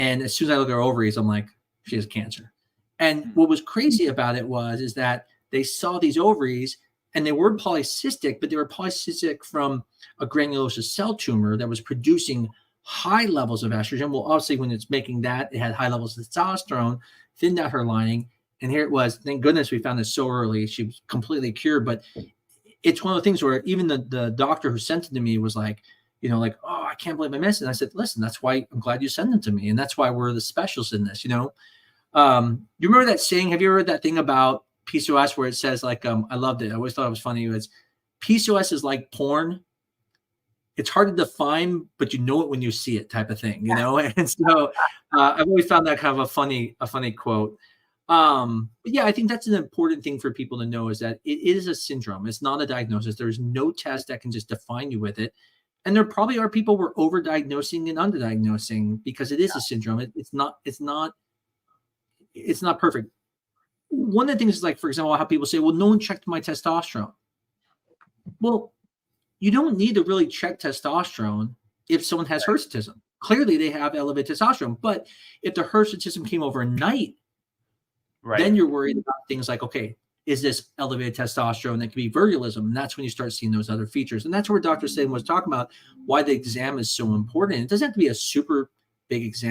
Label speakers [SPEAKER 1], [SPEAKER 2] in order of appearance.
[SPEAKER 1] And as soon as I look at her ovaries, I'm like, she has cancer. And what was crazy about it is that they saw these ovaries and they were polycystic, but they were polycystic from a granulosa cell tumor that was producing high levels of estrogen. Well, obviously, when it's making that, it had high levels of testosterone, thinned out her lining. And here it was. Thank goodness we found this so early. She was completely cured. But it's one of the things where even the doctor who sent it to me was like, like, oh, I can't believe I missed it. And I said, listen, that's why I'm glad you sent it to me. And that's why we're the specialists in this, You remember that saying? Have you ever heard that thing about PCOS where it says like, I loved it. I always thought it was funny. It was PCOS is like porn. It's hard to define, but you know it when you see it, type of thing, And so I've always found that kind of a funny quote. But yeah, I think that's an important thing for people to know is that it is a syndrome. It's not a diagnosis. There's no test that can just define you with it. And there probably are people who are overdiagnosing and underdiagnosing because it is a syndrome. It's not perfect. One of the things is like, for example, how people say, well, no one checked my testosterone. Well, you don't need to really check testosterone if someone has hirsutism. Clearly they have elevated testosterone, but if the hirsutism came overnight, then you're worried about things like, okay, is this elevated testosterone that could be virgulism? And that's when you start seeing those other features. And that's where Dr. Sain was talking about why the exam is so important. It doesn't have to be a super big exam.